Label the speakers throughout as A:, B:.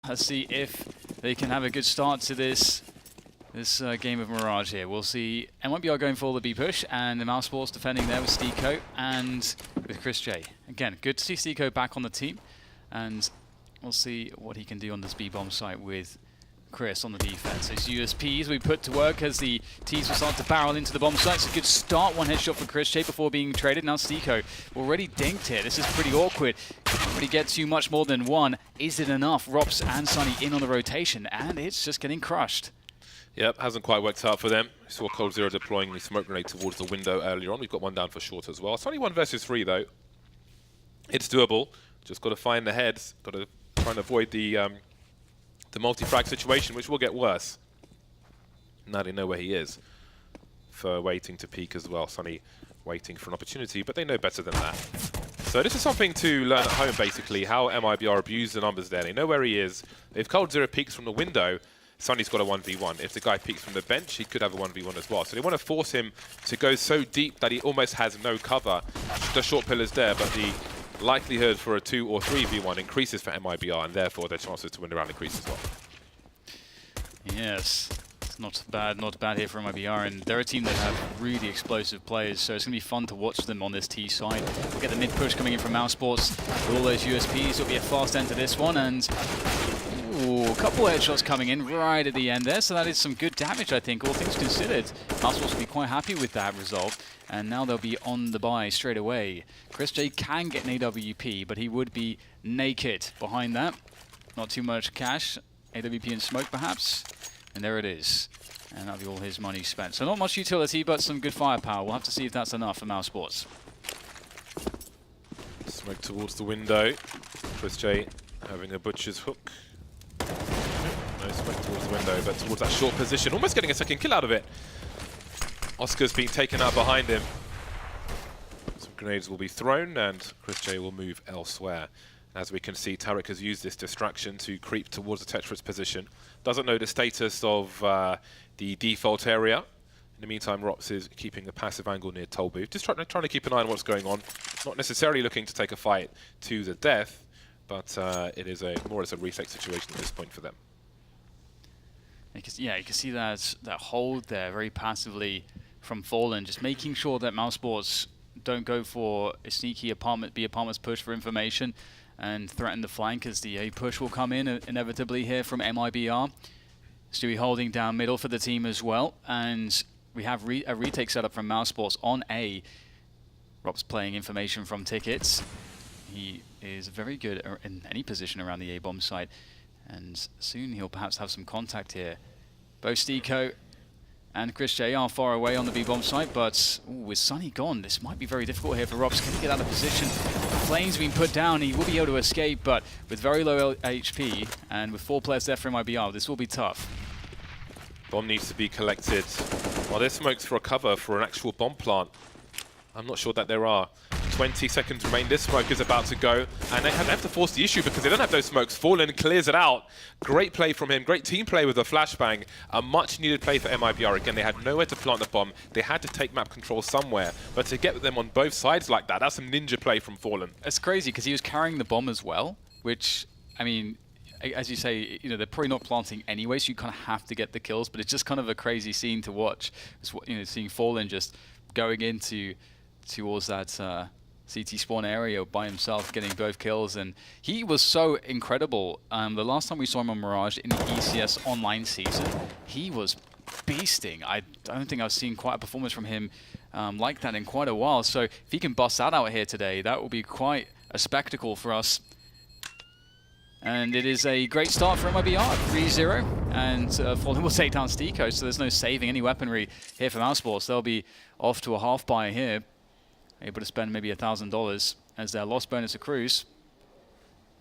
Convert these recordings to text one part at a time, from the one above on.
A: Let's see if they can have a good start to this game of Mirage here. We'll see MIBR going for the B push, and the Mousesports defending there with Steeko and with Chris J. Again, good to see Steeko back on the team, and we'll see what he can do on this B bomb site with Chris on the defense. His USPs we put to work as the T's will start to barrel into the bomb site. It's a good start, one headshot for Chris J before being traded. Now Steeko already dinked here. This is pretty awkward. Can't really get too much more than one. Is it enough? Rops and Sunny in on the rotation, and it's just getting crushed.
B: Yep, hasn't quite worked out for them. We saw Cold Zero deploying the smoke grenade towards the window earlier on. We've got one down for short as well. It's only 1 versus 3 though. It's doable. Just got to find the heads. Got to try and avoid the multi-frag situation, which will get worse. Now they know where he is. For waiting to peek as well. Sunny waiting for an opportunity, but they know better than that. So this is something to learn at home, basically, how MIBR abuse the numbers there. They know where he is. If Cold Zero peeks from the window, Sunny's got a 1v1. If the guy peeks from the bench, he could have a 1v1 as well. So they want to force him to go so deep that he almost has no cover. The short pillar's there, but the likelihood for a 2 or 3v1 increases for MIBR, and therefore their chances to win the round increase as well.
A: Yes, it's not bad here for MIBR, and they're a team that have really explosive players, so it's going to be fun to watch them on this T side. We'll get the mid push coming in from Mousesports with all those USPs. It'll be a fast end to this one, and ooh, a couple of headshots coming in right at the end there, so that is some good damage, I think, all things considered. Mousesports will be quite happy with that result, and now they'll be on the buy straight away. Chris J can get an AWP, but he would be naked behind that. Not too much cash. AWP and smoke, perhaps. And there it is. And that'll be all his money spent. So not much utility, but some good firepower. We'll have to see if that's enough for Mousesports.
B: Smoke towards the window. Chris J having a butcher's hook. No smoke towards the window, but towards that short position. Almost getting a second kill out of it. Oscar's being taken out behind him. Some grenades will be thrown, and Chris J will move elsewhere. As we can see, Tarek has used this distraction to creep towards the Tetris position. Doesn't know the status of the default area. In the meantime, Rops is keeping a passive angle near Toll Booth. Just trying to keep an eye on what's going on. Not necessarily looking to take a fight to the death, but it is more as a reflex situation at this point for them.
A: Yeah, you can see that hold there very passively from Fallen, just making sure that Mousesports don't go for a sneaky B apartments push for information and threaten the flank, as the A push will come in inevitably here from MIBR. Stewie holding down middle for the team as well, and we have a retake setup from Mousesports on A. Rob's playing information from tickets. He is very good in any position around the A bomb site, and soon he'll perhaps have some contact here. Both Steeko and Chris J are far away on the B-bomb site, but with Sunny gone, this might be very difficult here for Robs. Can he get out of position? The flames being put down, he will be able to escape, but with very low HP and with 4 players there for MIBR, this will be tough.
B: Bomb needs to be collected. Well, there's smokes for a cover for an actual bomb plant. I'm not sure that there are. 20 seconds remain. This smoke is about to go, and they have to force the issue because they don't have those smokes. Fallen clears it out. Great play from him. Great team play with a flashbang. A much needed play for MIBR. Again, they had nowhere to plant the bomb. They had to take map control somewhere, but to get them on both sides like that, that's some ninja play from Fallen.
A: It's crazy because he was carrying the bomb as well, which, I mean, as you say, you know, they're probably not planting anyway, so you kind of have to get the kills, but it's just kind of a crazy scene to watch. It's, you know, seeing Fallen just going towards that CT spawn area by himself, getting both kills, and he was so incredible. The last time we saw him on Mirage in the ECS online season, he was beasting. I don't think I've seen quite a performance from him like that in quite a while, so if he can bust that out here today, that will be quite a spectacle for us. And it is a great start for MIBR, 3-0, and Fallen will take down Steeko, so there's no saving any weaponry here for Mousesports. They'll be off to a half buy here, able to spend maybe $1,000 as their loss bonus accrues.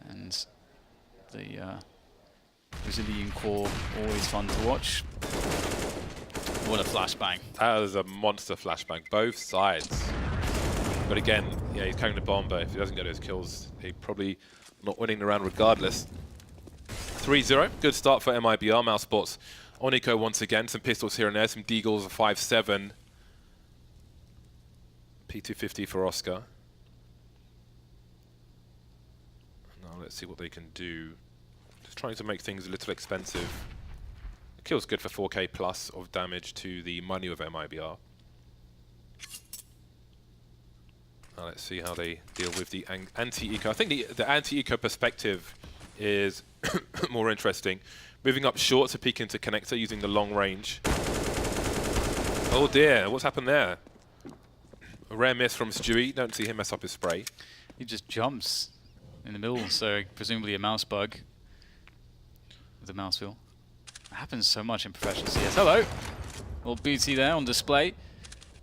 A: And the Brazilian core, always fun to watch. What a flashbang.
B: That was a monster flashbang, both sides. But again, yeah, he's carrying the bomb, but if he doesn't get those kills, he's probably not winning the round regardless. 3-0, good start for MIBR. Mousesports on Eco once again, some pistols here and there, some Deagles, a 5-7. P250 for Oscar. Now let's see what they can do. Just trying to make things a little expensive. The kill's good for 4k plus of damage to the money of MIBR. Now let's see how they deal with the anti-eco. I think the anti-eco perspective is more interesting. Moving up short to peek into connector using the long range. Oh dear, what's happened there? A rare miss from Stewie. Don't see him mess up his spray.
A: He just jumps in the middle, so presumably a mouse bug with the mouse wheel. It happens so much in professional CS. Hello! Little booty there on display.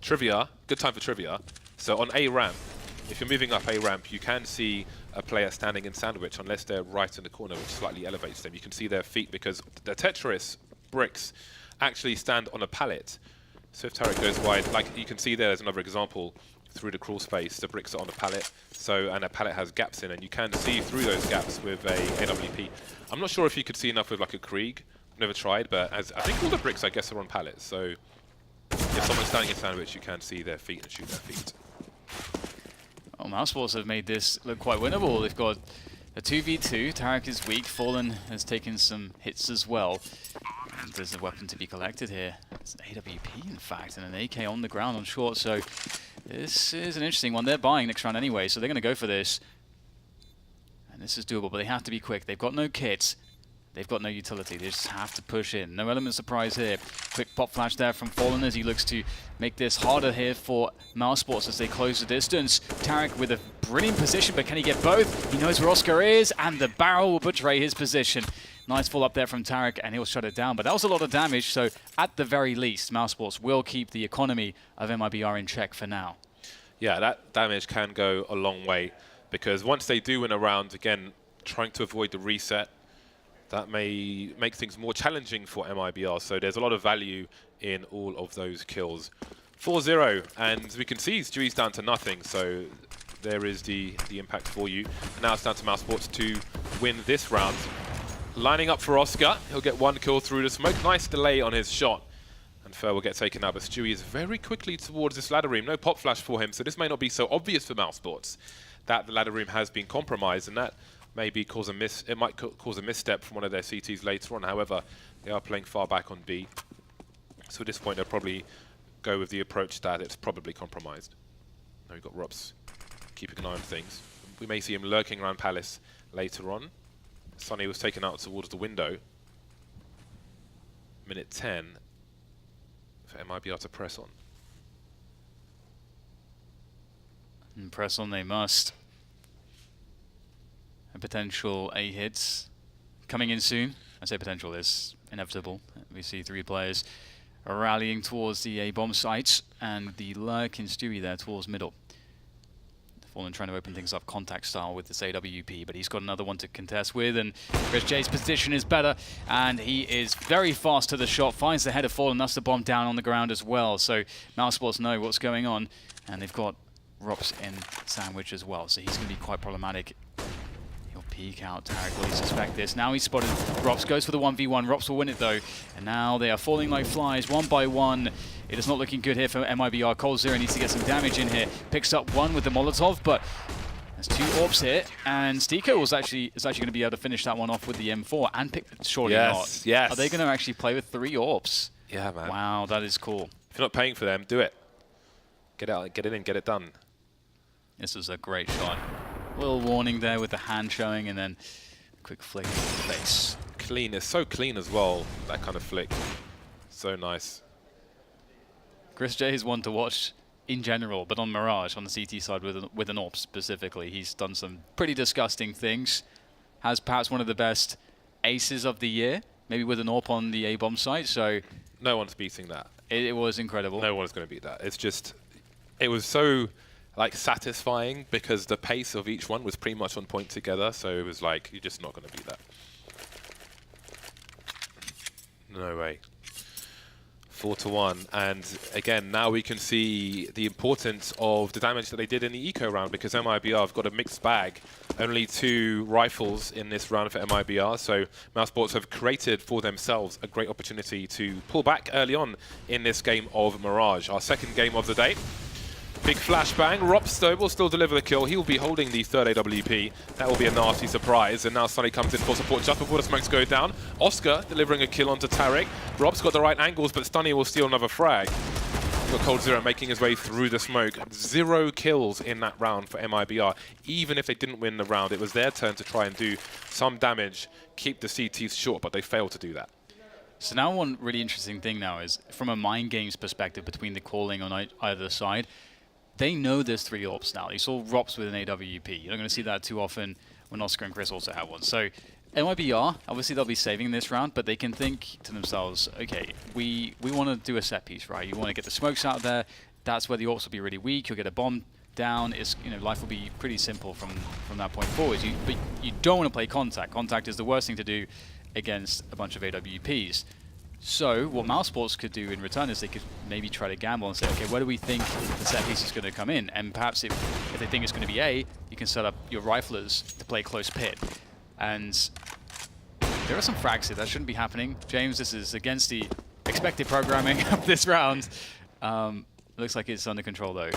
B: Trivia, good time for trivia. So on A ramp, if you're moving up A ramp, you can see a player standing in sandwich unless they're right in the corner, which slightly elevates them. You can see their feet because the Tetris bricks actually stand on a pallet. So if Tarek goes wide, like you can see there's another example through the crawl space, the bricks are on a pallet, and a pallet has gaps in, and you can see through those gaps with a AWP. I'm not sure if you could see enough with like a Krieg. I've never tried, but I think all the bricks, I guess, are on pallets. So if someone's standing in sandwich, you can see their feet and shoot their feet.
A: Oh, Mousesports have made this look quite winnable. They've got a 2v2. Tarek is weak. Fallen has taken some hits as well. And there's a weapon to be collected here. It's an AWP, in fact, and an AK on the ground on short. So this is an interesting one. They're buying next round anyway, so they're going to go for this. And this is doable, but they have to be quick. They've got no kits. They've got no utility. They just have to push in. No element of surprise here. Quick pop flash there from Fallen as he looks to make this harder here for Mousesports as they close the distance. Tarek with a brilliant position, but can he get both? He knows where Oscar is, and the barrel will betray his position. Nice fall up there from Tarek, and he'll shut it down. But that was a lot of damage, so at the very least, Mousesports will keep the economy of MIBR in check for now.
B: Yeah, that damage can go a long way, because once they do win a round, again, trying to avoid the reset, that may make things more challenging for MIBR, so there's a lot of value in all of those kills. 4-0, and we can see Stewie's down to nothing, so there is the impact for you. And now it's down to Mousesports to win this round. Lining up for Oscar, he'll get one kill through the smoke. Nice delay on his shot, and Fer will get taken out, but Stewie is very quickly towards this ladder room. No pop flash for him, so this may not be so obvious for Mousesports that the ladder room has been compromised, and that maybe cause it might cause a misstep from one of their CTs later on. However, they are playing far back on B. So at this point, they'll probably go with the approach that it's probably compromised. Now we've got Rops keeping an eye on things. We may see him lurking around Palace later on. Sonny was taken out towards the window. Minute 10 for MIBR to press on.
A: And press on they must. And potential A hits coming in soon. I say potential is inevitable. We see three players rallying towards the A bomb sites, and the lurk in Stewie there towards middle. Fallen trying to open things up contact style with this AWP, but he's got another one to contest with, and Chris J's position is better, and he is very fast to the shot, finds the head of Fallen, that's the bomb down on the ground as well. So Mousesports know what's going on, and they've got Rops in sandwich as well, so he's going to be quite problematic. He'll peek out. Tarek will suspect this. Now he's spotted Rops, goes for the 1v1. Rops will win it though, and now they are falling like flies one by one. It is not looking good here for MIBR. coldzera needs to get some damage in here. Picks up one with the Molotov, but there's two AWPs here, and Stiko is actually going to be able to finish that one off with the M4 and pick. Surely not.
B: Yes.
A: Are they going to actually play with 3 AWPs?
B: Yeah, man.
A: Wow, that is cool.
B: If you're not paying for them, do it. Get out, get it in, get it done.
A: This was a great shot. Little warning there with the hand showing, and then a quick flick in the face.
B: Clean, it's so clean as well, that kind of flick. So nice.
A: Chris J is one to watch in general, but on Mirage, on the CT side with an AWP specifically, he's done some pretty disgusting things. Has perhaps one of the best aces of the year, maybe with an AWP on the A-bomb site, so...
B: No one's beating that.
A: It was incredible.
B: No one's going to beat that. It's just... It was so... like satisfying because the pace of each one was pretty much on point together, so it was like you're just not going to beat that. No way. 4-1, and again now we can see the importance of the damage that they did in the eco round, because MIBR have got a mixed bag. Only 2 rifles in this round for MIBR, so Mousesports have created for themselves a great opportunity to pull back early on in this game of Mirage, our second game of the day. Big flashbang. Ropsto will still deliver the kill. He will be holding the third AWP. That will be a nasty surprise. And now Sunny comes in for support just before the smokes go down. Oscar delivering a kill onto Tarek. Rob's got the right angles, but Stunny will steal another frag. Got Cold Zero making his way through the smoke. 0 kills in that round for MIBR. Even if they didn't win the round, it was their turn to try and do some damage, keep the CTs short, but they failed to do that.
A: So now one really interesting thing now is, from a mind games perspective between the calling on either side, they know there's 3 AWPs now. You saw ROPS with an AWP. You're not going to see that too often when Oscar and Chris also have one. So MIBR, obviously they'll be saving this round, but they can think to themselves, okay, we want to do a set piece, right? You want to get the smokes out there. That's where the AWPs will be really weak. You'll get a bomb down. It's, life will be pretty simple from that point forward. But you don't want to play contact. Contact is the worst thing to do against a bunch of AWPs. So what Mousesports could do in return is they could maybe try to gamble and say, okay, where do we think the set piece is going to come in? And perhaps if they think it's going to be A, you can set up your riflers to play close pit. And there are some frags here. That shouldn't be happening. James, this is against the expected programming of this round. Looks like it's under control, though.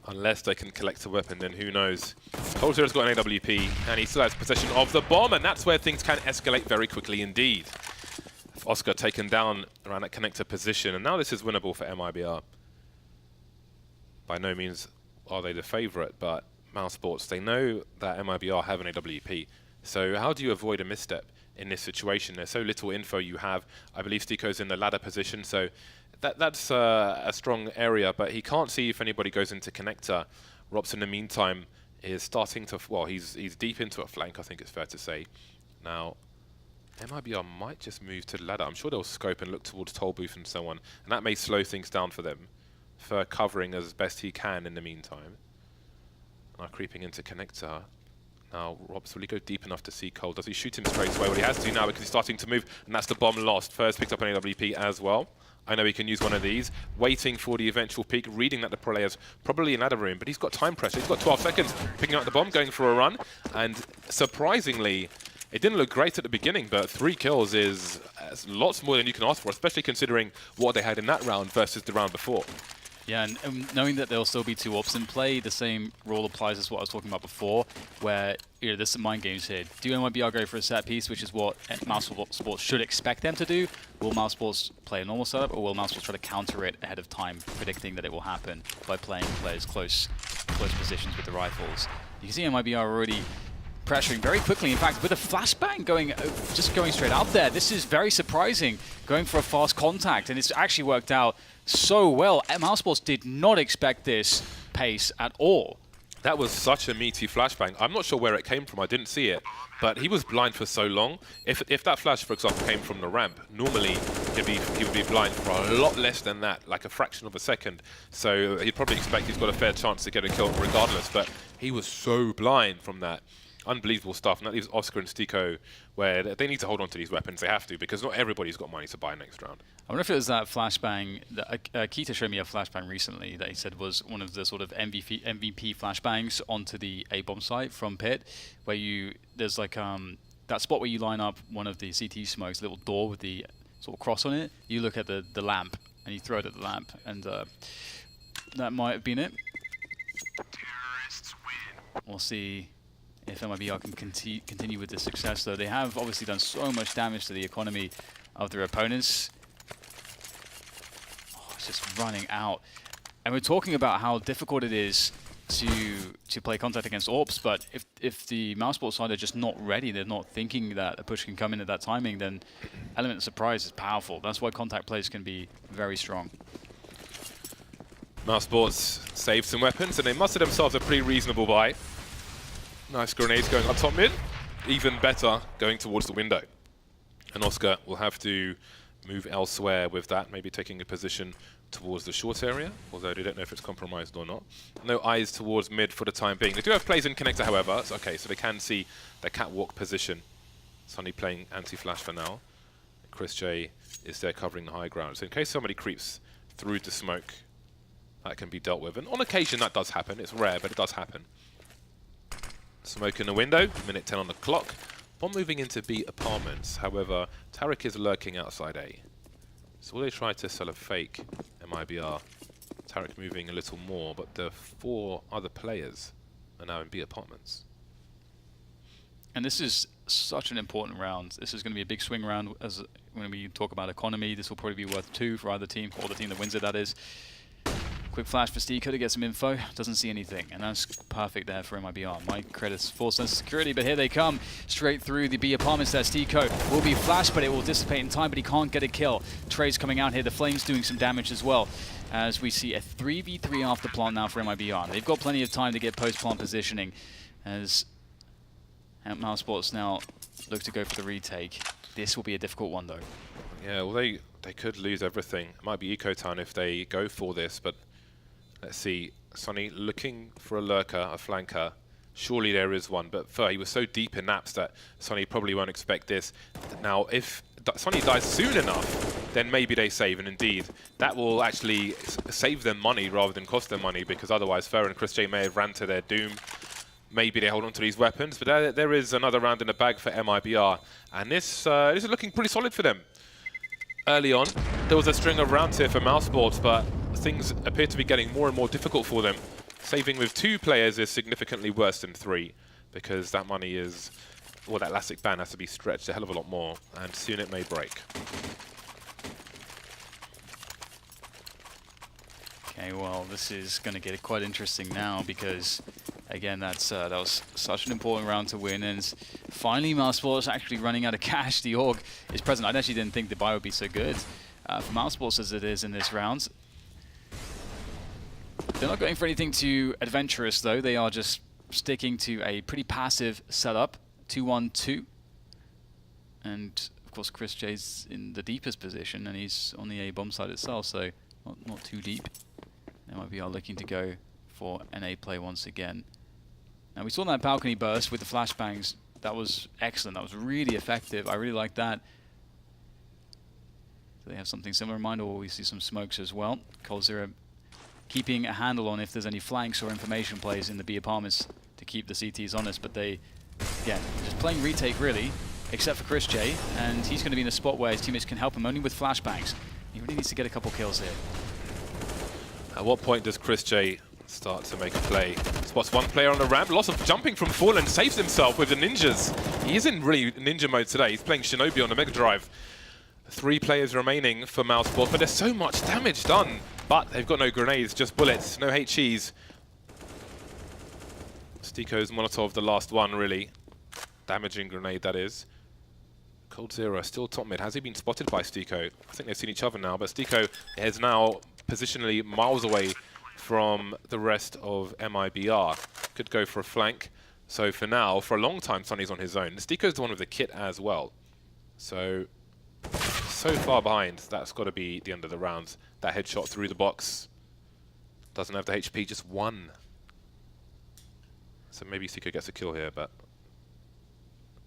B: Unless they can collect a weapon, then who knows. Cold Zero's got an AWP, and he still has possession of the bomb, and that's where things can escalate very quickly indeed. Oscar taken down around that connector position, and now this is winnable for MIBR. By no means are they the favourite, but Mousesports, they know that MIBR have an AWP. So how do you avoid a misstep in this situation? There's so little info you have. I believe Stiko's in the ladder position, so that's a strong area, but he can't see if anybody goes into connector. Robs in the meantime is starting to, well, he's deep into a flank, I think it's fair to say. Now, MIBR might just move to the ladder. I'm sure they'll scope and look towards toll booth and so on, and that may slow things down for them. For covering as best he can in the meantime. Now creeping into connector. Now Robs, will he go deep enough to see Cole? Does he shoot him straight away? Well, he has to now because he's starting to move, and that's the bomb lost. First picked up an AWP as well. I know he can use one of these, waiting for the eventual peak, reading that the player's probably in ladder room, but he's got time pressure. He's got 12 seconds, picking up the bomb, going for a run, and surprisingly, it didn't look great at the beginning, but 3 kills is lots more than you can ask for, especially considering what they had in that round versus the round before.
A: Yeah, and knowing that there'll still be 2 AWPs in play, the same rule applies as what I was talking about before, where there's some mind games here. Do MIBR go for a set piece, which is what Mousesports should expect them to do? Will Mousesports play a normal setup, or will Mousesports try to counter it ahead of time, predicting that it will happen by playing players close positions with the rifles? You can see MIBR already pressuring very quickly. In fact, with a flashbang just going straight out there. This is very surprising, going for a fast contact, and it's actually worked out so well. Mousesports did not expect this pace at all.
B: That was such a meaty flashbang. I'm not sure where it came from. I didn't see it, but he was blind for so long. If that flash, for example, came from the ramp, normally he would be blind for a lot less than that, like a fraction of a second. So he'd probably expect he's got a fair chance to get a kill regardless, but he was so blind from that. Unbelievable stuff, and that leaves Oscar and Stiko where they need to hold on to these weapons. They have to, because not everybody's got money to buy next round.
A: I wonder if it was that flashbang. Keita showed me a flashbang recently that he said was one of the sort of MVP flashbangs onto the A-bomb site from Pit, where there's like that spot where you line up one of the CT smokes, a little door with the sort of cross on it. You look at the lamp, and you throw it at the lamp, and that might have been it. We'll see if MIBR can continue with this success, though. They have obviously done so much damage to the economy of their opponents. Oh, it's just running out. And we're talking about how difficult it is to play contact against AWPs, but if the Mousesports side are just not ready, they're not thinking that a push can come in at that timing, then element of surprise is powerful. That's why contact plays can be very strong.
B: Mousesports saved some weapons, and they mustered themselves a pretty reasonable buy. Nice grenades going up top mid. Even better going towards the window. And Oscar will have to move elsewhere with that, maybe taking a position towards the short area, although they don't know if it's compromised or not. No eyes towards mid for the time being. They do have plays in connector, however. It's okay, so they can see their catwalk position. Sunny playing anti-flash for now. Chris J is there covering the high ground. So in case somebody creeps through the smoke, that can be dealt with. And on occasion that does happen. It's rare, but it does happen. Smoke in the window, minute 10 on the clock. Bomb moving into B apartments. However, Tarek is lurking outside A. So will they try to sell a fake MIBR Tarek moving a little more, but the 4 other players are now in B apartments.
A: And this is such an important round. This is going to be a big swing round. As when we talk about economy, this will probably be worth 2 for either team, or the team that wins it, that is. Quick flash for Stico to get some info. Doesn't see anything, and that's perfect there for MIBR. Mike credits full sense of security, but here they come. Straight through the B apartments there. Stico will be flashed, but it will dissipate in time, but he can't get a kill. Trey's coming out here. The Flames doing some damage as well, as we see a 3v3 after plant now for MIBR. They've got plenty of time to get post-plant positioning, as Mousesports now look to go for the retake. This will be a difficult one, though.
B: Yeah, well, they could lose everything. It might be Eco Town if they go for this, but let's see. Sonny looking for a lurker, a flanker. Surely there is one, but he was so deep in naps that Sonny probably won't expect this. Now, if Sonny dies soon enough, then maybe they save, and indeed, that will actually save them money rather than cost them money, because otherwise Fer and Chris J may have ran to their doom. Maybe they hold on to these weapons, but there is another round in the bag for MIBR, and this is looking pretty solid for them. Early on, there was a string of rounds here for Mousesports, but things appear to be getting more and more difficult for them. Saving with 2 players is significantly worse than 3, because that money is, well, that elastic band has to be stretched a hell of a lot more, and soon it may break.
A: Okay, well, this is going to get quite interesting now, because again, that was such an important round to win, and finally Mousesports actually running out of cash. The org is present. I actually didn't think the buy would be so good for Mousesports as it is in this round. They're not going for anything too adventurous, though. They are just sticking to a pretty passive setup, 2-1-2. And of course, Chris J's in the deepest position, and he's on the A bomb side itself, so not too deep. MIBR looking to go for an A play once again. Now we saw that balcony burst with the flashbangs. That was excellent. That was really effective. I really like that. Do they have something similar in mind, or will we see some smokes as well? coldzera keeping a handle on if there's any flanks or information plays in the B apartments to keep the CTs honest, but they, again, just playing retake really, except for Chris J, and he's going to be in a spot where his teammates can help him only with flashbangs. He really needs to get a couple kills here.
B: At what point does Chris J start to make a play? Spots one player on the ramp, lots of jumping from Fallen, saves himself with the ninjas. He is in really ninja mode today. He's playing Shinobi on the Mega Drive. 3 players remaining for Mousesports, but there's so much damage done. But they've got no grenades, just bullets, no HEs. Stico's Molotov, the last one, really. Damaging grenade, that is. coldzera still top mid. Has he been spotted by Stico? I think they've seen each other now, but Stico is now positionally miles away from the rest of MIBR. Could go for a flank. So for now, for a long time, Sonny's on his own. Stico's the one with the kit as well. So far behind, that's got to be the end of the round. That headshot through the box. Doesn't have the HP, just 1. So maybe Stico gets a kill here, but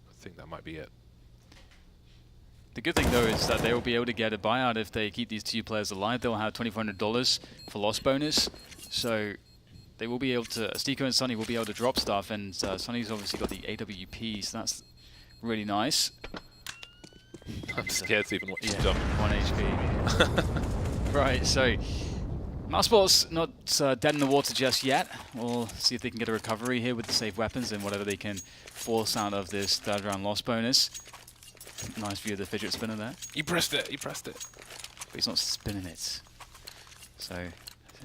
B: I think that might be it.
A: The good thing, though, is that they will be able to get a buyout if they keep these 2 players alive. They'll have $2,400 for loss bonus. So they will be able to, Stico and Sonny will be able to drop stuff, and Sonny's obviously got the AWP, so that's really nice.
B: I'm scared to even watch him
A: yeah,
B: jump.
A: 1 HP. Right, so Mousesports not dead in the water just yet. We'll see if they can get a recovery here with the safe weapons and whatever they can force out of this 3rd round loss bonus. Nice view of the fidget spinner there.
B: He pressed it, But
A: he's not spinning it. So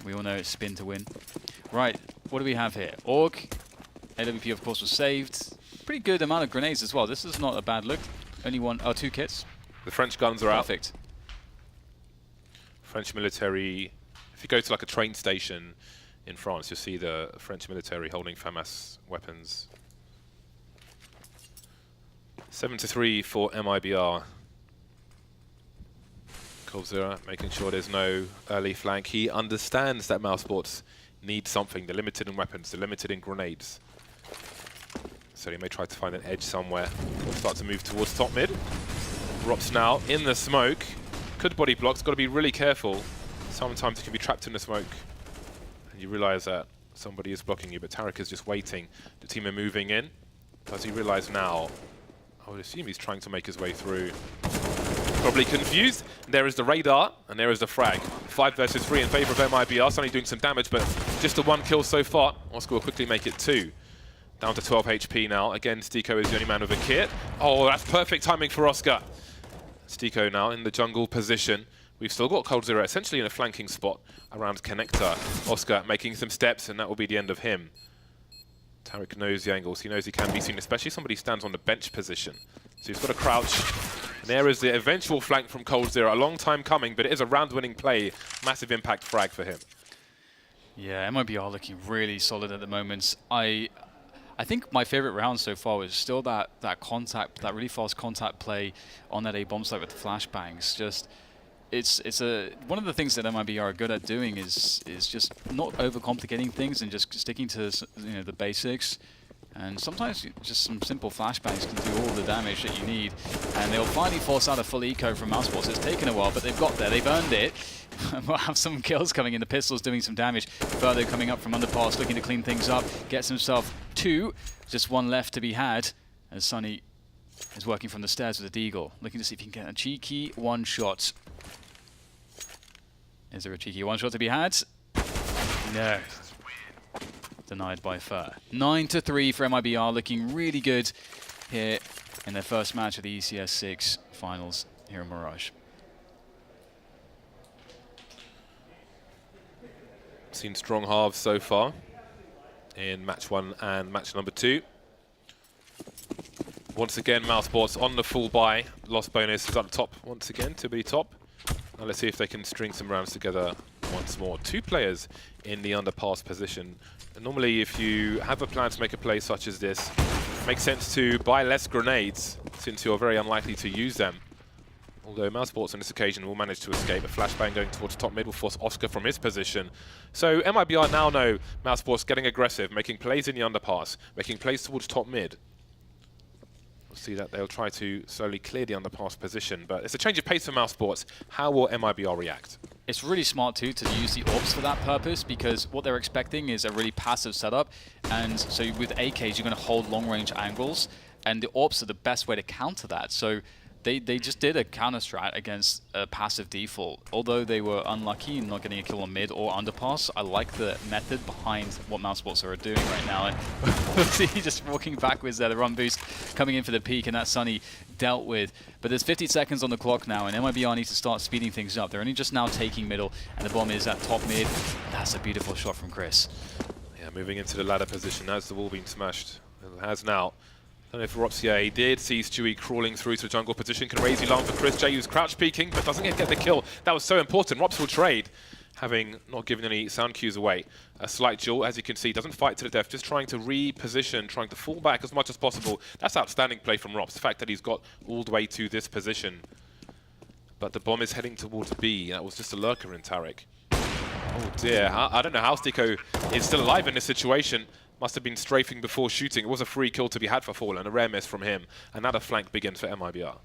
A: we all know it's spin to win. Right, what do we have here? Org. AWP, of course, was saved. Pretty good amount of grenades as well. This is not a bad look. Only 2 kits.
B: The French guns are out.
A: Perfect.
B: French military. If you go to like a train station in France, you'll see the French military holding FAMAS weapons. 7-3 for MIBR. coldzera making sure there's no early flank. He understands that Mousesports need something. They're limited in weapons, they're limited in grenades. So he may try to find an edge somewhere. We'll start to move towards top mid. Rops now in the smoke. Could body blocks, got to be really careful. Sometimes you can be trapped in the smoke and you realize that somebody is blocking you, but Tarek is just waiting. The team are moving in. Does he realize now? I would assume he's trying to make his way through. Probably confused. There is the radar, and there is the frag. 5 versus 3 in favor of MIBR. Suddenly doing some damage, but just the 1 kill so far. Oscar will quickly make it 2. Down to 12 HP now. Again, Stiko is the only man with a kit. Oh, that's perfect timing for Oscar. Stiko now in the jungle position. We've still got coldzera essentially in a flanking spot around connector. Oscar making some steps, and that will be the end of him. Tarek knows the angles. He knows he can be seen, especially somebody stands on the bench position. So he's got to crouch. And there is the eventual flank from coldzera. A long time coming, but it is a round-winning play. Massive impact frag for him.
A: Yeah, MIBR looking really solid at the moment. I think my favorite round so far was still that contact, that really fast contact play on that A bomb site with the flashbangs. Just it's one of the things that MIBR are good at doing is just not overcomplicating things and just sticking to the basics. And sometimes just some simple flashbangs can do all the damage that you need. And they'll finally force out a full eco from Mousesports. It's taken a while, but they've got there. They've earned it. We'll have some kills coming in. The pistol's doing some damage. Further coming up from underpass, looking to clean things up. Gets himself 2. Just 1 left to be had. As Sunny is working from the stairs with a deagle. Looking to see if he can get a cheeky 1 shot. Is there a cheeky 1 shot to be had? No. Denied by Fur. 9-3 for MIBR, looking really good here in their first match of the ECS 6 finals here in Mirage.
B: Seen strong halves so far in match 1 and match number 2. Once again, Mousesports on the full buy. Lost bonus is up top once again, to be top. Now let's see if they can string some rounds together once more. 2 players in the underpass position. And normally, if you have a plan to make a play such as this, it makes sense to buy less grenades, since you're very unlikely to use them. Although Mousesports on this occasion will manage to escape. A flashbang going towards top mid will force Oscar from his position. So MIBR now know Mousesports getting aggressive, making plays in the underpass, making plays towards top mid. We'll see that they'll try to slowly clear the underpass position, but it's a change of pace for Mousesports. How will MIBR react?
A: It's really smart too to use the AWPs for that purpose, because what they're expecting is a really passive setup, and so with AKs you're going to hold long range angles, and the AWPs are the best way to counter that. So they just did a counter strat against a passive default. Although they were unlucky in not getting a kill on mid or underpass, I like the method behind what Mousesports are doing right now. And we'll see just walking backwards there, the run boost coming in for the peak, and that Sunny dealt with. But there's 50 seconds on the clock now, and MIBR needs to start speeding things up. They're only just now taking middle, and the bomb is at top mid. That's a beautiful shot from Chris.
B: Yeah, moving into the ladder position as the wall being smashed. It has now. I don't know if Ropsier did see Stewie crawling through to the jungle position. Can raise the alarm for Chris J, who's crouch peeking, but doesn't get the kill. That was so important. Rops will trade, having not given any sound cues away. A slight duel, as you can see, doesn't fight to the death, just trying to reposition, trying to fall back as much as possible. That's outstanding play from Rops, the fact that he's got all the way to this position. But the bomb is heading towards B. That was just a lurker in Tarek. Oh dear, I don't know how Stiko is still alive in this situation. Must have been strafing before shooting. It was a free kill to be had for Fallen, a rare miss from him. Another flank begins for MIBR.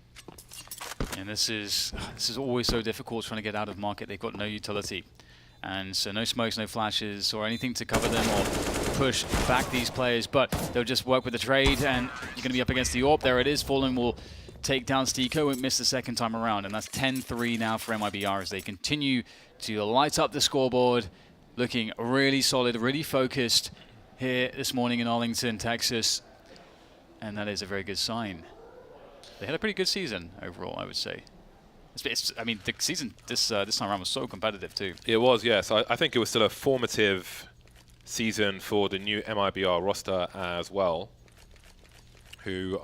A: And this is always so difficult trying to get out of market. They've got no utility. And so no smokes, no flashes, or anything to cover them or push back these players. But they'll just work with the trade, and you're going to be up against the AWP. There it is. Fallen will take down Stiko. Won't miss the second time around. And that's 10-3 now for MIBR as they continue to light up the scoreboard. Looking really solid, really focused here this morning in Arlington, Texas, and that is a very good sign. They had a pretty good season overall, I would say. I mean, the season this time around was so competitive too.
B: It was, yes. I think it was still a formative season for the new MIBR roster as well, who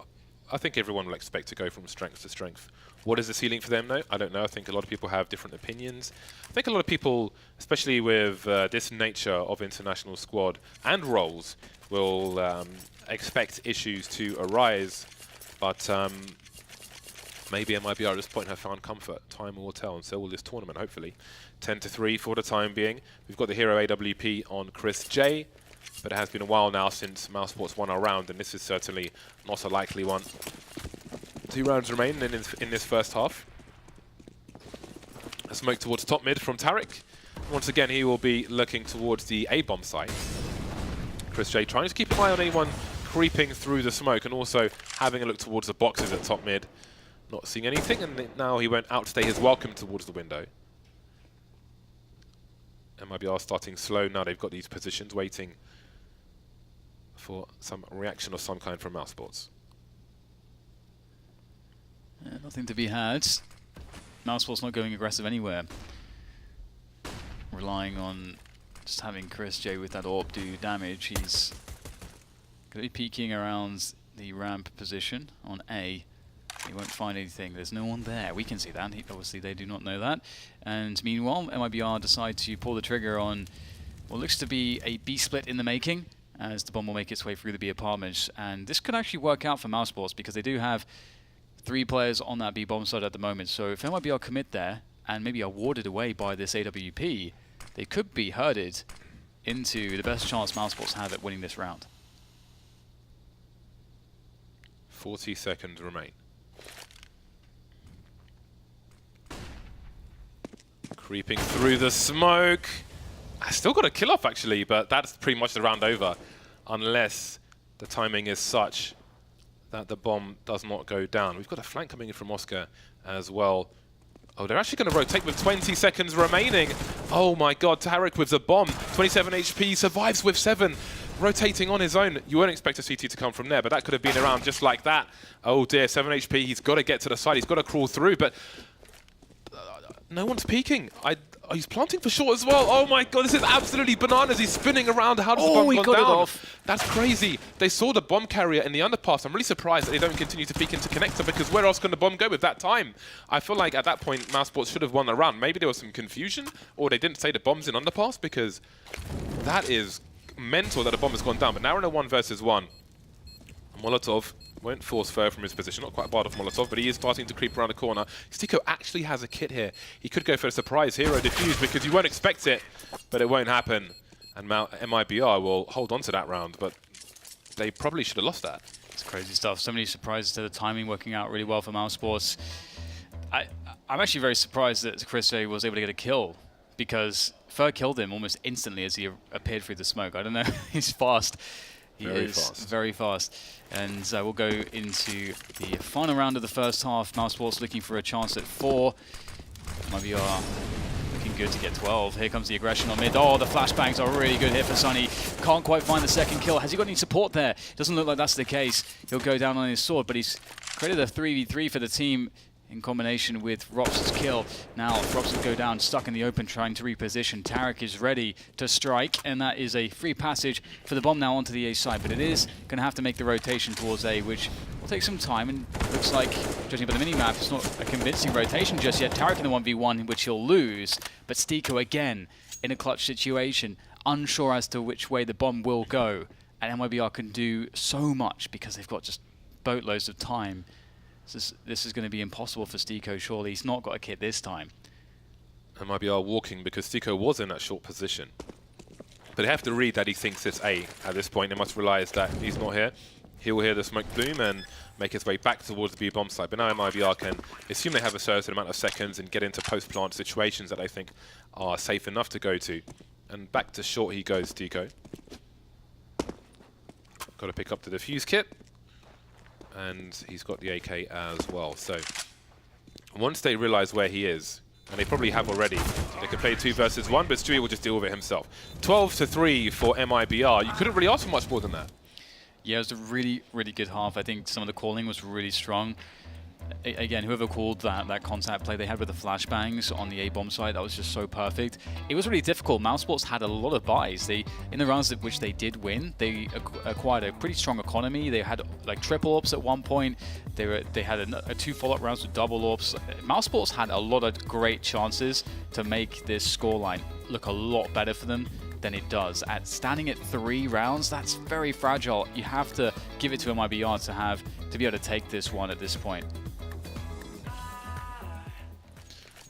B: I think everyone will expect to go from strength to strength. What is the ceiling for them, though? I don't know. I think a lot of people have different opinions. I think a lot of people, especially with this nature of international squad and roles, will expect issues to arise. But maybe MIBR at this point have found comfort. Time will tell, and so will this tournament, hopefully. 10-3 for the time being. We've got the hero AWP on Chris J, but it has been a while now since Mousesports won our round, and this is certainly not a likely one. 2 rounds remain in this first half. A smoke towards top mid from Tarek. Once again, he will be looking towards the A-bomb site. Chris J trying to keep an eye on anyone creeping through the smoke, and also having a look towards the boxes at top mid. not seeing anything, and now he went out to stay his welcome towards the window. MIBR starting slow now. They've got these positions waiting for some reaction of some kind from Mousesports.
A: Yeah, nothing to be had. Mousesports not going aggressive anywhere. Relying on just having Chris J with that AWP do damage. He's going to be peeking around the ramp position on A. He won't find anything. There's no one there. We can see that. Obviously, they do not know that. And meanwhile, MIBR decide to pull the trigger on what looks to be a B split in the making, as the bomb will make its way through the B apartments. And this could actually work out for Mousesports because they do have 3 players on that B bomb side at the moment. So if MIBR commit there and maybe are warded away by this AWP, they could be herded into the best chance Mousesports have at winning this round.
B: 40 seconds remain. Creeping through the smoke. I still got a kill off actually, but that's pretty much the round over. Unless the timing is such that the bomb does not go down. We've got a flank coming in from Oscar as well. Oh, they're actually going to rotate with 20 seconds remaining. Oh my god, Tarek with the bomb. 27 HP, survives with 7. Rotating on his own. You wouldn't expect a CT to come from there, but that could have been around just like that. Oh dear, 7 HP. He's got to get to the side. He's got to crawl through, but no one's peeking. He's planting for short as well. Oh my god, this is absolutely bananas. He's spinning around. How does the bomb go down? It off. That's crazy. They saw the bomb carrier in the underpass. I'm really surprised that they don't continue to peek into connector, because where else can the bomb go with that time? I feel like at that point, Mousesports should have won the round. Maybe there was some confusion, or they didn't say the bomb's in underpass, because that is mental that the bomb has gone down. But now we're in a 1 versus 1. Molotov won't force further from his position. Not quite bad off Molotov, but he is starting to creep around the corner. Stiko actually has a kit here. He could go for a surprise hero defuse because you won't expect it, but it won't happen. And MIBR will hold on to that round, but they probably should have lost that.
A: It's crazy stuff. So many surprises to the timing working out really well for Mousesports. I'm actually very surprised that Chris J was able to get a kill, because Fer killed him almost instantly as he appeared through the smoke. I don't know. He's fast. He is very fast. And we'll go into the final round of the first half. Mousesports looking for a chance at 4. MIBR looking good to get 12. Here comes the aggression on mid. Oh, the flashbangs are really good here for Sunny. Can't quite find the second kill. Has he got any support there? Doesn't look like that's the case. He'll go down on his sword, but he's created a 3v3 for the team in combination with Rops's kill. Now Rops will go down, stuck in the open, trying to reposition. Tarek is ready to strike, and that is a free passage for the bomb now onto the A side, but it is going to have to make the rotation towards A, which will take some time, and looks like, judging by the mini-map, it's not a convincing rotation just yet. Tarek in the 1v1, which he'll lose, but Stiko again in a clutch situation, unsure as to which way the bomb will go, and MIBR can do so much because they've got just boatloads of time. This is going to be impossible for Stiko, surely. He's not got a kit this time.
B: MIBR walking because Stiko was in that short position. But they have to read that he thinks it's A at this point. They must realize that he's not here. He will hear the smoke boom and make his way back towards the B bomb site. But now MIBR can assume they have a certain amount of seconds and get into post-plant situations that they think are safe enough to go to. And back to short he goes, Stiko. Got to pick up the defuse kit. And he's got the AK as well. So once they realize where he is, and they probably have already, they could play 2 versus 1, but Stewie will just deal with it himself. 12-3 for MIBR. You couldn't really ask for much more than that.
A: Yeah, it was a really, really good half. I think some of the calling was really strong. Again, whoever called that contact play they had with the flashbangs on the A-bomb side, that was just so perfect. It was really difficult. Mousesports had a lot of buys. In the rounds of which they did win, they acquired a pretty strong economy. They had like triple ops at one point. They had a 2 follow-up rounds with double ops. Mousesports had a lot of great chances to make this scoreline look a lot better for them than it does. Standing at 3 rounds, that's very fragile. You have to give it to MIBR to be able to take this one at this point.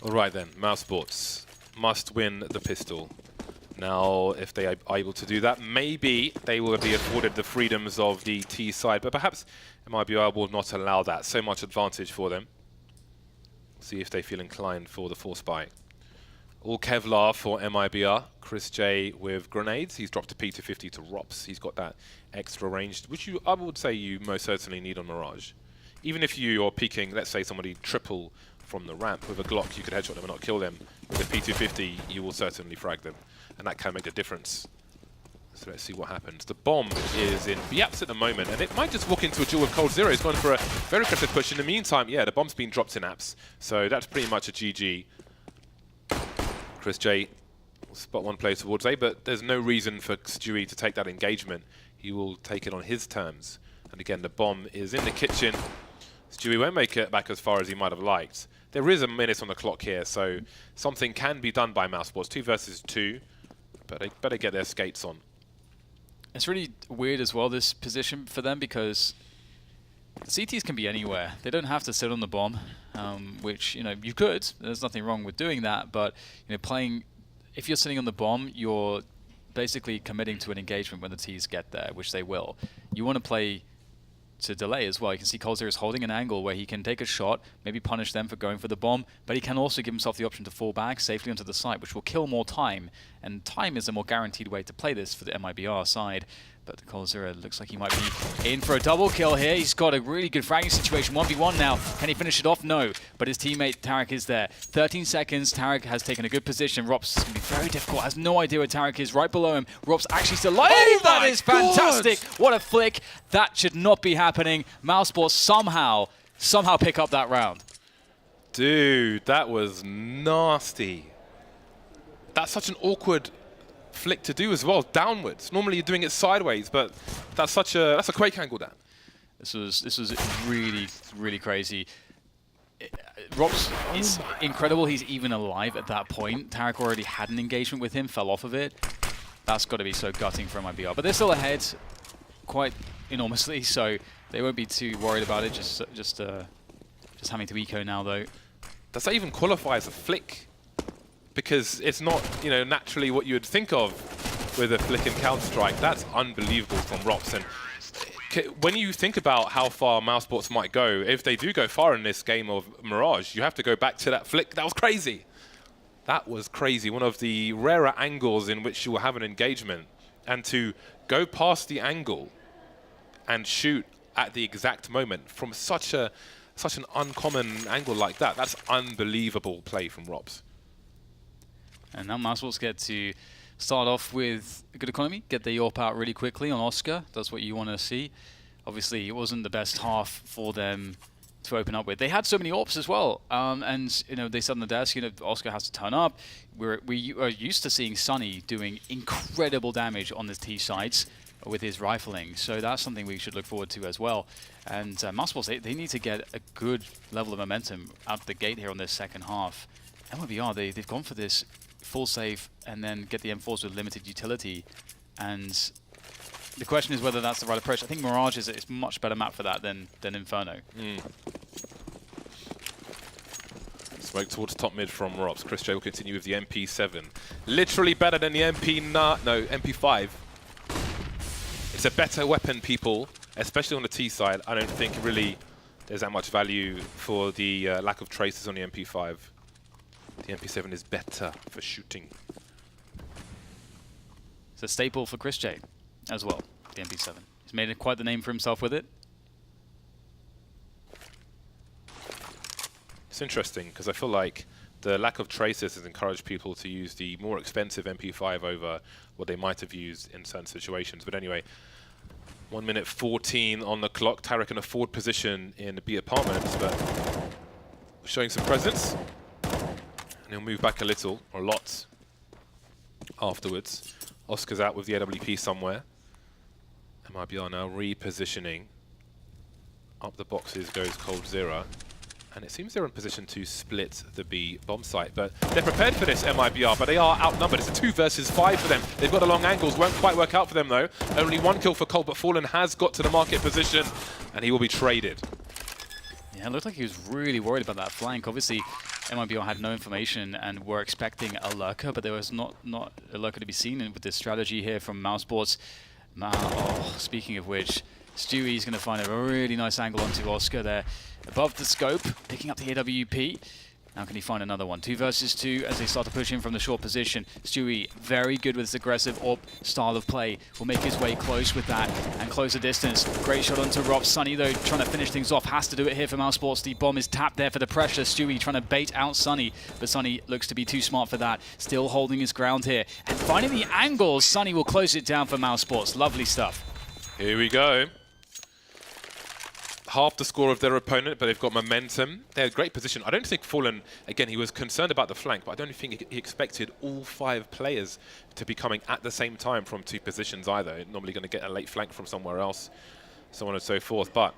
B: All right then, Mousesports must win the pistol. Now, if they are able to do that, maybe they will be afforded the freedoms of the T side, but perhaps MIBR will not allow that. So much advantage for them. See if they feel inclined for the force buy. All Kevlar for MIBR. Chris J with grenades. He's dropped a P250 to Rops. He's got that extra range, which I would say you most certainly need on Mirage. even if you're peeking, let's say somebody triple from the ramp with a Glock, you could headshot them and not kill them. With a P250, you will certainly frag them, and that can make a difference. So let's see what happens. The bomb is in Biaps at the moment, and it might just walk into a duel with Cold Zero. He's going for a very aggressive push. In the meantime, yeah, the bomb's been dropped in apps, so that's pretty much a GG. Chris J will spot one player towards A, but there's no reason for Stewie to take that engagement. He will take it on his terms. And again, the bomb is in the kitchen. Stewie won't make it back as far as he might have liked. There is a minute on the clock here, so something can be done by Mousesports. 2 versus 2, but they better get their skates on.
A: It's really weird as well, this position for them, because CTs can be anywhere. They don't have to sit on the bomb, which, you know, you could. There's nothing wrong with doing that, but, you know, playing, if you're sitting on the bomb, you're basically committing to an engagement when the Ts get there, which they will. You want to play to delay as well. You can see Cold Zero is holding an angle where he can take a shot, maybe punish them for going for the bomb, but he can also give himself the option to fall back safely onto the site, which will kill more time, and time is a more guaranteed way to play this for the MIBR side. But Cold Zero looks like he might be in for a double kill here. He's got a really good fragging situation, 1v1 now. Can he finish it off? No, but his teammate Tarek is there. 13 seconds, Tarek has taken a good position. Rops is going to be very difficult, has no idea where Tarek is, right below him. Rops actually still alive. Oh, that is fantastic. What a flick. That should not be happening. Mousesports somehow pick up that round.
B: Dude, that was nasty. That's such an awkward flick to do as well, downwards. Normally you're doing it sideways, but that's a Quake angle, Dan.
A: This was really crazy. Rops is incredible. He's even alive at that point. Tarek already had an engagement with him, fell off of it. That's got to be so gutting for MIBR. But they're still ahead quite enormously, so they won't be too worried about it. Just having to eco now, though.
B: Does that even qualify as a flick? Because it's not, you know, naturally what you would think of with a flick and Counter-Strike. That's unbelievable from Rops. And when you think about how far Mousesports might go, if they do go far in this game of Mirage, you have to go back to that flick. That was crazy. That was crazy. One of the rarer angles in which you will have an engagement. And to go past the angle and shoot at the exact moment from such an uncommon angle like that, that's unbelievable play from Rops.
A: And now Mousesports get to start off with a good economy, get the AWP out really quickly on Oscar. That's what you want to see. Obviously, it wasn't the best half for them to open up with. They had so many AWPs as well, and you know, they sat on the desk. You know, Oscar has to turn up. We are used to seeing Sunny doing incredible damage on the T sites with his rifling, so that's something we should look forward to as well. And Mousesports, they need to get a good level of momentum out the gate here on this second half. MIBR, they've gone for this full save and then get the M4s with limited utility, and the question is whether that's the right approach. I think Mirage is a much better map for that than Inferno.
B: Smoke towards top mid from Rops. Chris J will continue with the MP7. Literally better than the MP5. It's a better weapon, people, especially on the T side. I don't think really there's that much value for the lack of traces on the MP5. The MP7 is better for shooting.
A: It's a staple for Chris J as well, the MP7. He's made quite the name for himself with it.
B: It's interesting because I feel like the lack of traces has encouraged people to use the more expensive MP5 over what they might have used in certain situations. But anyway, 1 minute 14 on the clock. Tarek in a forward position in the B apartments, but showing some presence. And he'll move back a little, or a lot, afterwards. Oscar's out with the AWP somewhere. MIBR now repositioning. Up the boxes goes Cold Zero. And it seems they're in position to split the B bomb site. But they're prepared for this, MIBR, but they are outnumbered. It's a 2 versus 5 for them. They've got the long angles. Won't quite work out for them, though. Only 1 kill for Cold, but Fallen has got to the market position, and he will be traded.
A: Yeah, it looked like he was really worried about that flank. Obviously, MIBR had no information and were expecting a lurker, but there was not a lurker to be seen with this strategy here from Mousesports. Speaking of which, Stewie's going to find a really nice angle onto Oscar there. Above the scope, picking up the AWP. Now can he find another one? 2 versus 2 as they start to push in from the short position. Stewie, very good with his aggressive AWP style of play, will make his way close with that and close the distance. Great shot onto Rob. Sunny, though, trying to finish things off. Has to do it here for Mousesports. The bomb is tapped there for the pressure. Stewie trying to bait out Sunny, but Sunny looks to be too smart for that. Still holding his ground here. And finding the angles, Sunny will close it down for Mousesports. Lovely stuff.
B: Here we go. Half the score of their opponent, but they've got momentum. They had great position. I don't think Fallen, again, he was concerned about the flank, but I don't think he expected all 5 players to be coming at the same time from 2 positions either. Normally going to get a late flank from somewhere else, so on and so forth. But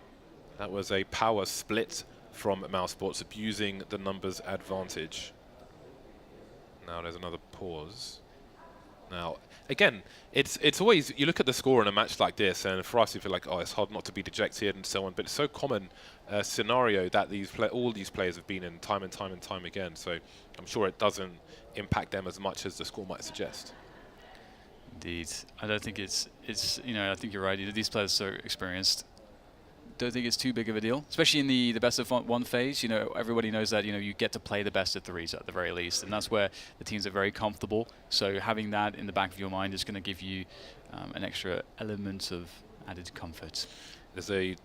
B: that was a power split from Mousesports, abusing the numbers advantage. Now there's another pause. Now, again, it's always, you look at the score in a match like this, and for us, you feel like, oh, it's hard not to be dejected and so on, but it's so common scenario that all these players have been in time and time again, so I'm sure it doesn't impact them as much as the score might suggest.
A: Indeed. I don't think it's you know, I think you're right. These players are so experienced. Don't think it's too big of a deal, especially in the best of 1 phase. You know, everybody knows that, you know, you get to play the best of 3s at the very least, and that's where the teams are very comfortable. So having that in the back of your mind is going to give you an extra element of added comfort.
B: There's a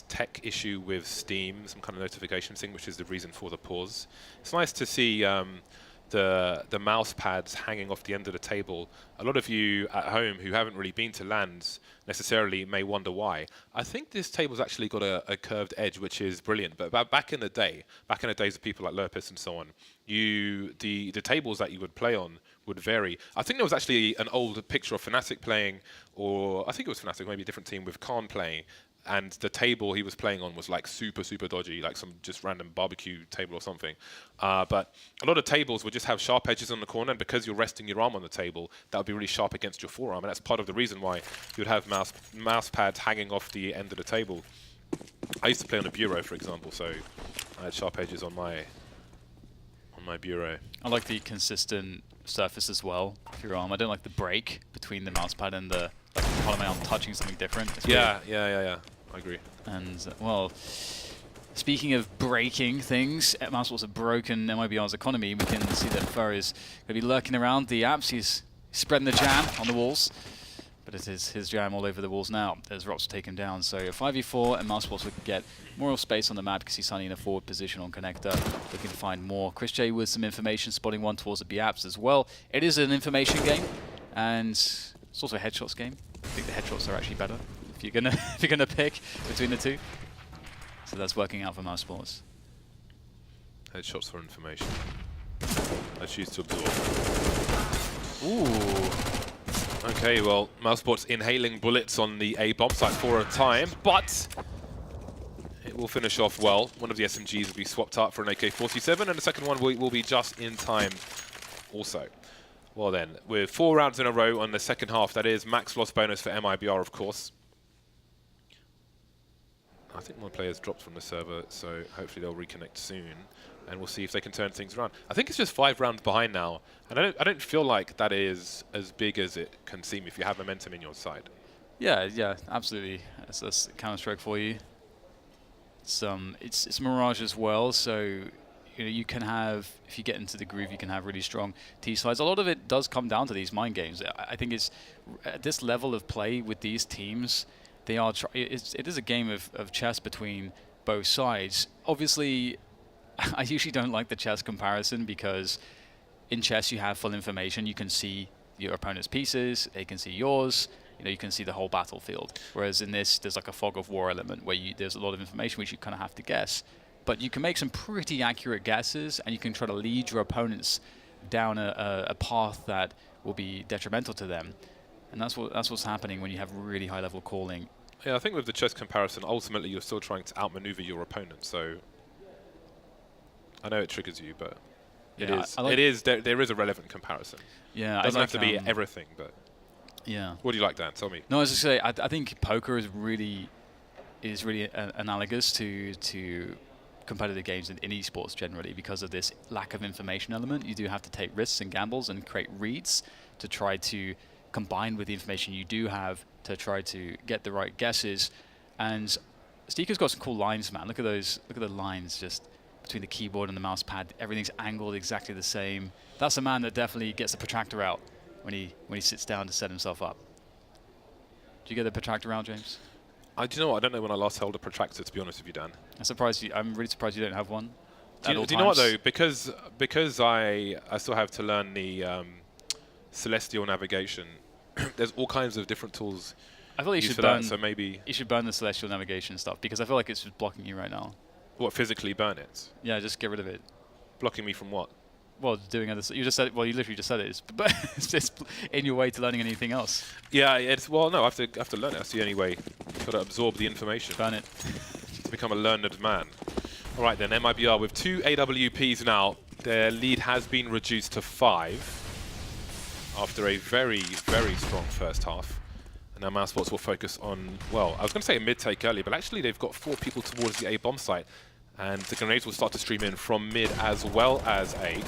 B: tech issue with Steam, some kind of notification thing, which is the reason for the pause. It's nice to see the mouse pads hanging off the end of the table. A lot of you at home who haven't really been to LANs necessarily may wonder why. I think this table's actually got a curved edge, which is brilliant. But back in the days of people like Lurpus and so on, the tables that you would play on would vary. I think there was actually an old picture of Fnatic playing, or I think it was Fnatic, maybe a different team, with Khan playing, and the table he was playing on was like super dodgy, like some just random barbecue table or something. But a lot of tables would just have sharp edges on the corner, and because you're resting your arm on the table, that would be really sharp against your forearm, and that's part of the reason why you'd have mouse pads hanging off the end of the table. I used to play on a bureau, for example, so I had sharp edges on my bureau.
A: I like the consistent surface as well for your arm. I don't like the break between the mouse pad and the part of my arm touching something different. It's
B: yeah. I agree.
A: And well, speaking of breaking things, Mousesports have broken MIBR's economy. We can see that Fur is going to be lurking around the apps. He's spreading the jam on the walls. But it is his jam all over the walls now as Rops take him down. So a 5v4 and Mousesports would get more space on the map because he's Sunny in a forward position on connector. They can find more. Chris J with some information, spotting one towards the B apps as well. It is an information game, and it's also a headshots game. I think the headshots are actually better if you're gonna pick between the two. So that's working out for Mousesports.
B: Headshots for information. I choose to absorb.
A: Ooh.
B: Okay, well, Mousesports inhaling bullets on the A bomb site for a time, but it will finish off well. One of the SMGs will be swapped up for an AK-47, and the second one will be just in time also. Well then, with 4 rounds in a row on the second half, that is max loss bonus for MIBR, of course. I think one player's dropped from the server, so hopefully they'll reconnect soon, and we'll see if they can turn things around. I think it's just 5 rounds behind now, and I don't feel like that is as big as it can seem if you have momentum in your side.
A: Yeah, absolutely. That's Counter-Strike for you. It's Mirage as well, so you know, you can have, if you get into the groove, you can have really strong T-sides. A lot of it does come down to these mind games. I think it's at this level of play with these teams, it is a game of chess between both sides. Obviously, I usually don't like the chess comparison because in chess you have full information. You can see your opponent's pieces, they can see yours. You know, you can see the whole battlefield. Whereas in this, there's like a fog of war element where there's a lot of information which you kind of have to guess. But you can make some pretty accurate guesses, and you can try to lead your opponents down a path that will be detrimental to them. And that's what's happening when you have really high-level calling.
B: Yeah, I think with the chess comparison, ultimately you're still trying to outmaneuver your opponent. So I know it triggers you, but
A: Yeah,
B: there is a relevant comparison.
A: Yeah,
B: it doesn't have to be everything, but
A: yeah.
B: What do you like, Dan? Tell me.
A: No, as I say, I think poker is really analogous to competitive games in esports generally because of this lack of information element. You do have to take risks and gambles and create reads to try to combine with the information you do have to try to get the right guesses. And Steaker's got some cool lines, man. Look at those. Look at the lines just between the keyboard and the mouse pad. Everything's angled exactly the same. That's a man that definitely gets the protractor out when he sits down to set himself up. Do you get the protractor out, James?
B: Do you know what? I don't know when I last held a protractor, to be honest with you, Dan.
A: I'm really surprised you don't have one.
B: Do you know what though? Because I still have to learn the celestial navigation. There's all kinds of different tools.
A: I feel like you should burn the celestial navigation stuff, because I feel like it's just blocking you right now.
B: What, physically burn it?
A: Yeah, just get rid of it.
B: Blocking me from what?
A: Well, doing other. You just said. Well, you literally just said it. But it's just in your way to learning anything else.
B: Yeah, well, no, I have to learn it. That's the only way. You've got to absorb the information.
A: Burn it.
B: To become a learned man. All right then, MIBR with 2 AWPs now. Their lead has been reduced to 5 after a very, very strong first half. And now Mousesports will focus on, well, I was going to say a mid-take earlier, but actually they've got 4 people towards the A bomb site. And the grenades will start to stream in from mid as well as A.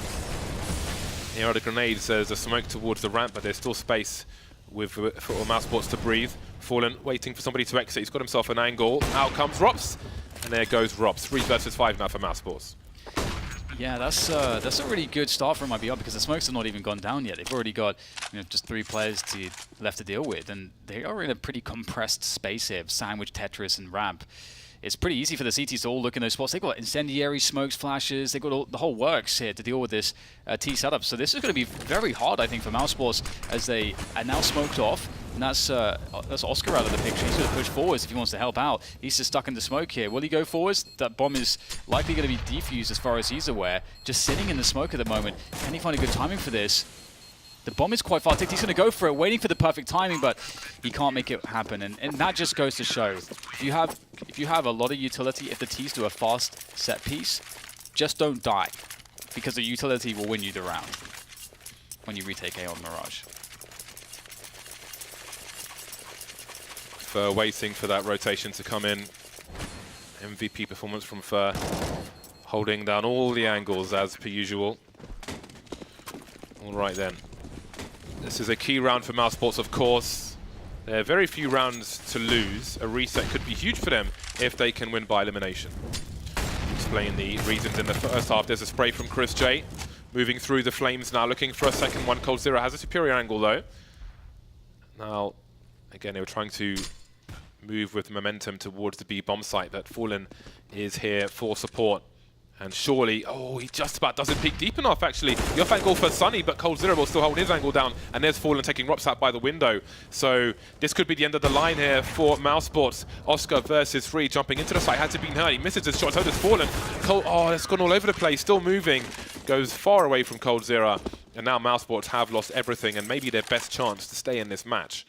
B: Here are the grenades. There's a smoke towards the ramp, but there's still space for Mousesports to breathe. Fallen waiting for somebody to exit. He's got himself an angle. Out comes Rops. And there goes Rops. 3 versus 5 now for Mousesports.
A: Yeah, that's a really good start for MIBR, because the smokes have not even gone down yet. They've already got just 3 players left to deal with, and they are in a pretty compressed space here. Sandwich, Tetris, and Ramp. It's pretty easy for the CTs to all look in those spots. They've got incendiary smokes, flashes. They've got the whole works here to deal with this T setup. So this is going to be very hard, I think, for Mousesports, as they are now smoked off. And that's Oscar out of the picture. He's going to push forwards if he wants to help out. He's just stuck in the smoke here. Will he go forwards? That bomb is likely going to be defused as far as he's aware. Just sitting in the smoke at the moment. Can he find a good timing for this? The bomb is quite far ticked. He's going to go for it, waiting for the perfect timing, but he can't make it happen. And that just goes to show, if you have a lot of utility, if the T's do a fast set piece, just don't die, because the utility will win you the round when you retake A on Mirage.
B: Fur waiting for that rotation to come in. MVP performance from Fur, holding down all the angles as per usual. All right then. This is a key round for Mousesports, of course. There are very few rounds to lose. A reset could be huge for them if they can win by elimination. Explain the reasons in the first half. There's a spray from Chris J. Moving through the flames now, looking for a second one. coldzera has a superior angle though. Now, again, they were trying to move with momentum towards the B bomb site, but Fallen is here for support. And surely, oh, he just about doesn't peek deep enough, actually. The off angle for Sunny, but coldzera will still hold his angle down. And there's Fallen taking Rops out by the window. So this could be the end of the line here for Mousesports. Oscar versus 3, jumping into the site. Had to be hurt. He misses his shot. So does Fallen. Oh, it's gone all over the place. Still moving. Goes far away from coldzera. And now Mousesports have lost everything and maybe their best chance to stay in this match.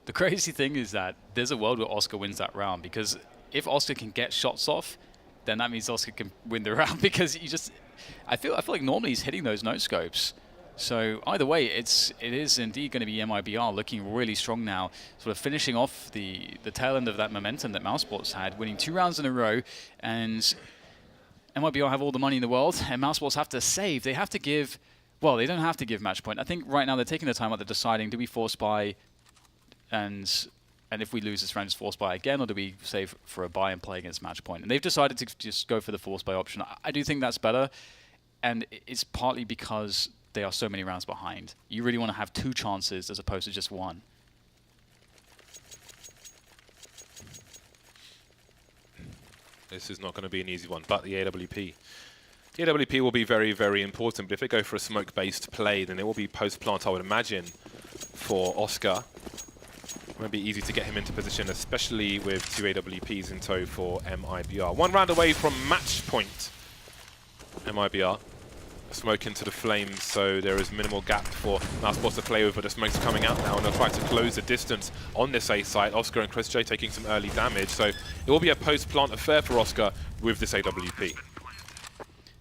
B: The
A: crazy thing is that there's a world where Oscar wins that round, because if Oscar can get shots off, then that means Oscar can win the round, because I feel like normally he's hitting those no scopes. So either way, it is indeed going to be MIBR looking really strong now, sort of finishing off the tail end of that momentum that Mousesports had, winning 2 rounds in a row, and MIBR have all the money in the world, and Mousesports have to save. They have to give, well, they don't have to give match point. I think right now they're taking the time out, they're deciding, do we force buy, and if we lose this round, just force buy again, or do we save for a buy and play against match point? And they've decided to just go for the force buy option. I do think that's better, and it's partly because they are so many rounds behind. You really want to have 2 chances as opposed to just 1.
B: This is not going to be an easy one, but the AWP. The AWP will be very, very important, but if they go for a smoke-based play, then it will be post-plant, I would imagine, for Oscar. It won't be easy to get him into position, especially with 2 AWPs in tow for MIBR. 1 round away from match point. MIBR. Smoke into the flames, so there is minimal gap for Mousesports to play with, but the smoke's coming out now, and they'll try to close the distance on this A site. Oscar and Chris J taking some early damage, so it will be a post-plant affair for Oscar with this AWP.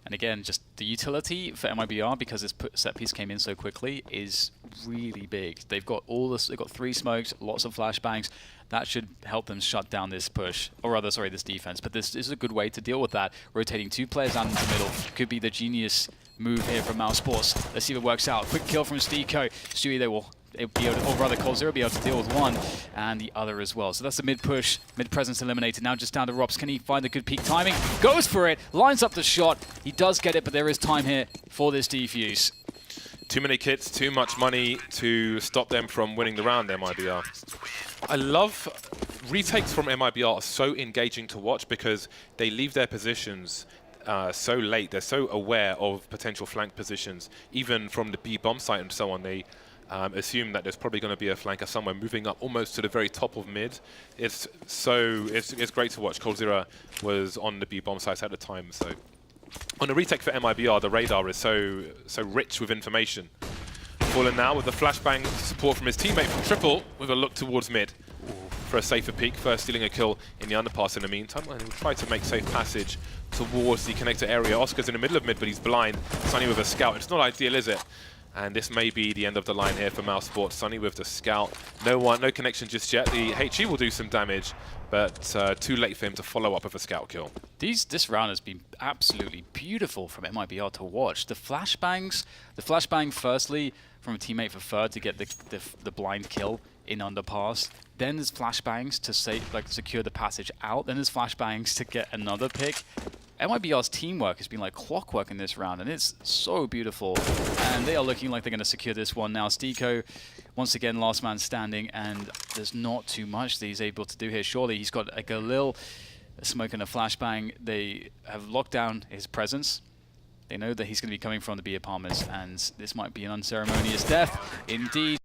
A: And again, just the utility for MIBR, because this set piece came in so quickly, is really big. They've got they've got 3 smokes, lots of flashbangs. That should help them shut down this push, or rather, sorry, this defense. But this is a good way to deal with that. Rotating 2 players down in the middle could be the genius move here from Mousesports. Let's see if it works out. Quick kill from Steeko. Stewie, they will or rather coldzera be able to deal with one and the other as well. So that's the mid push, mid presence eliminated. Now just down to Rops. Can he find the good peak timing? Goes for it, lines up the shot. He does get it, but there is time here for this defuse.
B: Too many kits, too much money to stop them from winning the round, MIBR. I love retakes from MIBR are so engaging to watch because they leave their positions so late. They're so aware of potential flank positions, even from the B bomb site and so on. They assume that there's probably going to be a flanker somewhere moving up almost to the very top of mid. It's great to watch. coldzera was on the B bomb site at the time, so on a retake for MIBR, the radar is so rich with information. Fallen now with the flashbang support from his teammate from Triple with a look towards mid for a safer peek. First stealing a kill in the underpass in the meantime, and he'll try to make safe passage towards the connector area. Oscar's in the middle of mid, but he's blind. Sunny with a scout. It's not ideal, is it? And this may be the end of the line here for Mousesports. Sunny with the scout. No connection just yet. The HE will do some damage, but too late for him to follow up with a scout kill.
A: This round has been absolutely beautiful from MIBR to watch. The flashbang firstly from a teammate for third to get the blind kill in underpass. Then there's flashbangs to secure the passage out. Then there's flashbangs to get another pick. MIBR's teamwork has been like clockwork in this round, and it's so beautiful. And they are looking like they're going to secure this one now. Stiko, once again, last man standing, and there's not too much that he's able to do here. Surely he's got a Galil, a smoke and a flashbang. They have locked down his presence. They know that he's going to be coming from the B apartments, and this might be an unceremonious death indeed.